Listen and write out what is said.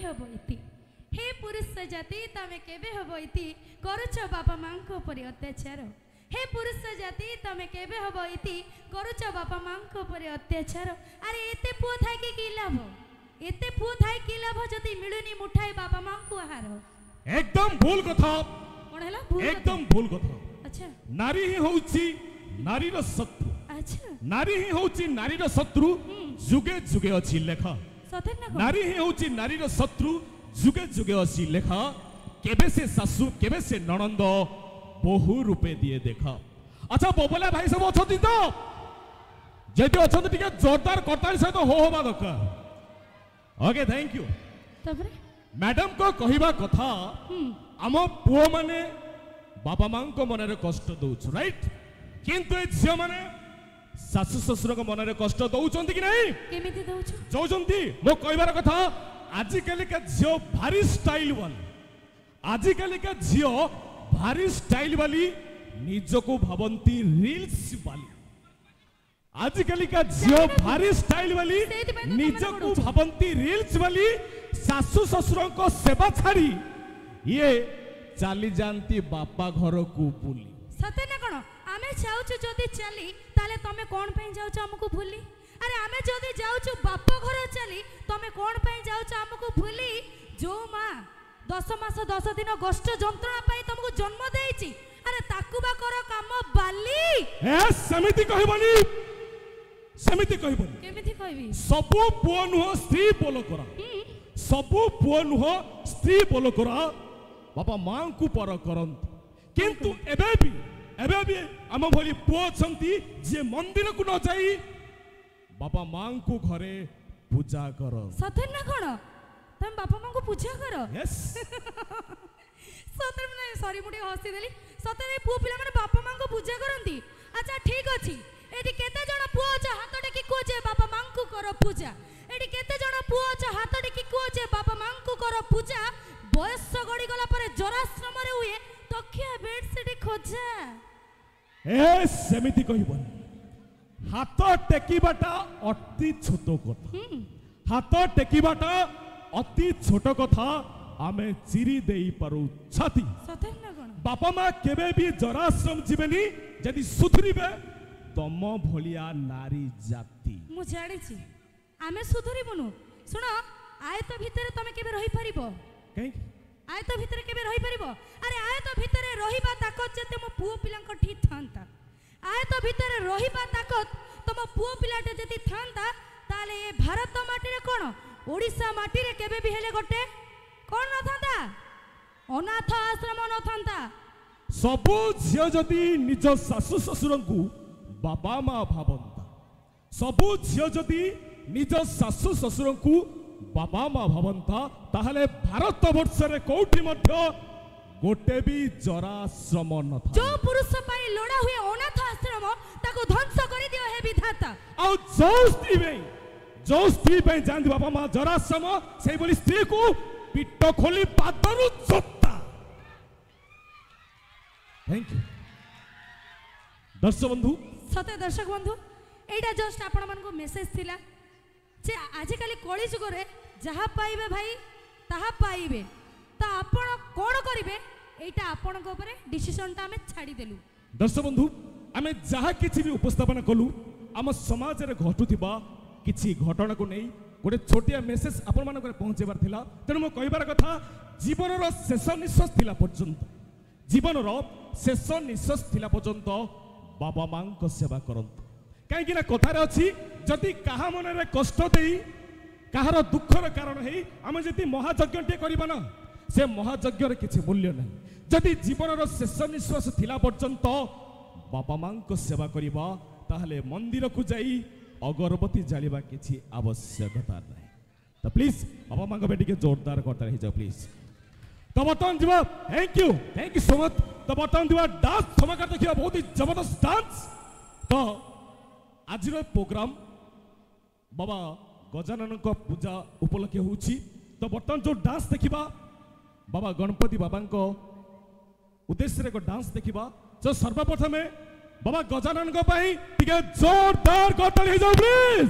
हबो इति हे पुरुष जाति तमे केबे हबो इति करूछ बापा मां को परि अत्याचार हे पुरुष जाति तमे केबे हबो इति करूछ बापा मां को परि अत्याचार अरे एते पुओ थाई कि लाभ एते पुओ थाई कि लाभ जति मिलुनी मुठाई बापा मां को आहार एकदम भूल कथा कोन हला भूल एकदम भूल कथा अच्छा नारी ही होउची नारी रो शत्रु अच्छा नारी ही होउची नारी रो शत्रु जुगे जुगे अछि लेखा सते ना नारी ही होउची नारी रो शत्रु जुगे जुगे अछि लेखा केबे से सासू केबे से ननंद बहु रूपे दिए देखा अच्छा बोबला भाई सब अछती तो जेते अछती टिके जोरदार करताली सहित हो होबा दरकार ओके थैंक यू तबरे मैडम को कहिबा कथा आम पुओ माने बापा मां को मन रे कष्ट दउछ राइट किंतु ए झियो माने सासु ससुर को मन रे कष्ट दउछंती कि नहीं केमिति दउछ जोजंती मो कहिबार कथा आजि काली का झियो भारी स्टाइल वाली आजि काली का झियो भारी स्टाइल वाली निजको भावंती रील्स वाली आजि काली का झियो भारी स्टाइल वाली निजको भावंती रील्स वाली सासु ससुर को सेवा छाड़ी ये चाली जानती बापा घर को बुली सते ना कोन आमे चाहूछु जदी चली ताले तमे कोन पई जाउछ हमकु भूली अरे आमे जदी जाउछु बाप घर चली तमे कोन पई जाउछ हमकु भूली जो मां 10 मास 10 दिन कष्ट जंत्रणा पई तुमको जन्म देइची अरे ताकु बा कर काम बाली ए समिति कहबनी केमिति कहबी सबु पुओ नुह स्त्री बोलो करा सबु पुओ नुह स्त्री बोलो करा बापा मां को पर करंत किंतु एबे भी आम भली पुओ छंती जे मंदिर को न जाई बापा मां को घरे पूजा कर सते ना कोन तुम बापा मां को पूजा करो यस सते ना सॉरी मुडी हसी देली सते रे पुओ पिला माने बापा मां को पूजा करंती अच्छा ठीक अछि एडी केते जण पुओ छ हाथ टेकी को जे बापा मां को करो पूजा एडी केते जण पुओ छ हाथ टेकी को जे बापा मां को करो पूजा बयस गडी गला परे जराश्रम रे हुए तकिया बेड सेटी खोजा ए समिति कहबनी हाथ टेकीबाटा अति छोट कथा हाथ टेकीबाटा अति छोट कथा आमे चिरी देई पारू छाती सते ना कोन बापा मां केबे भी जराश्रम जीवेनी यदि सुधरिबे तम भलिया नारी जाति मु जानि छी आमे सुधरिबनु सुनो आयत भितरे तमे केबे रहि परिबो कहीं आयत भितरे केबे रहि परिबो अरे आयत भितरे रहिबा ताकत जते मो पुओ पिलांक ठी थांता आयत भितरे रहिबा ताकत तम पुओ पिलाटे जति थांता ताले ए भारत माटी रे कोन ओडिसा माटी रे केबे भी हेले गोटे कोन न थांता अनाथ आश्रम न थांता सबु झियो जदि निज सासु ससुर को बाबा मां भावंता सबु झियो जदि निज सासु ससुर को बाबा मां भावंता ताहले भारत वर्ष रे कोठी मध्य गोटे भी जराश्रम न था जो पुरुष पाई लोड़ा हुए अनाथ आश्रम ताको ध्वंस करि दियो हे विधाता आ जो स्त्री पे जानती बाबा मां जराश्रम से बोली स्त्री को पिट्ट खोली पादरु जोता थैंक यू दर्शक बंधु सते दर्शक बंधु एटा जस्ट आपण मन को मेसेज थिला जे आज काली कली जुग रे जहा पाइबे भाई ताहा पाइबे ता आपण कोन करिवे एटा आपण को ऊपर डिसिजन ता हमें छाडी देलु दर्शक बंधु आमे जहा किछि भी उपस्थापन कलु आम समाज रे घटुथिबा किछि घटना को नहीं गोटे छोटिया मेसेज आपण मान पहुंचेबार थिला तेणु मो कहिबार कथा जीवन रो शेष निश्वास थिला पर्यंत जीवन रो शेष निश्वास थिला पर्यंत बाबा मां को सेवा करंत कहीं ना कथार अच्छी जदि कहा मन रे कष्ट देई कहार दुखर कारण है आम जदि महायज्ञ करबा ना से महायज्ञ किसी मूल्य नहीं जदि जीवन रो शेष निश्वास थिला पर्यंत बापा मां को सेवा करबा ताहले मंदिर को जाई अगरबत्ती जालिबा किसी आवश्यकता नहीं तो प्लीज बापा मां को बेटी के जोरदार करता रही जाओ प्लीज तो बर्तमान जीवा थैंक यू सो मच तो बर्तमान जीवा डांस थमका देखिए बहुत ही जबरदस्त डांस तो आज प्रोग्राम बाबा गजानन को पूजा उपलक्षे होउछि तो बर्तमान जो डांस देखिबा बाबा गणपति बाबा को उद्देश्य रे डांस देखिबा जो सर्वप्रथमे बाबा गजानन को पई टिके जोरदार करता रही जाओ प्लीज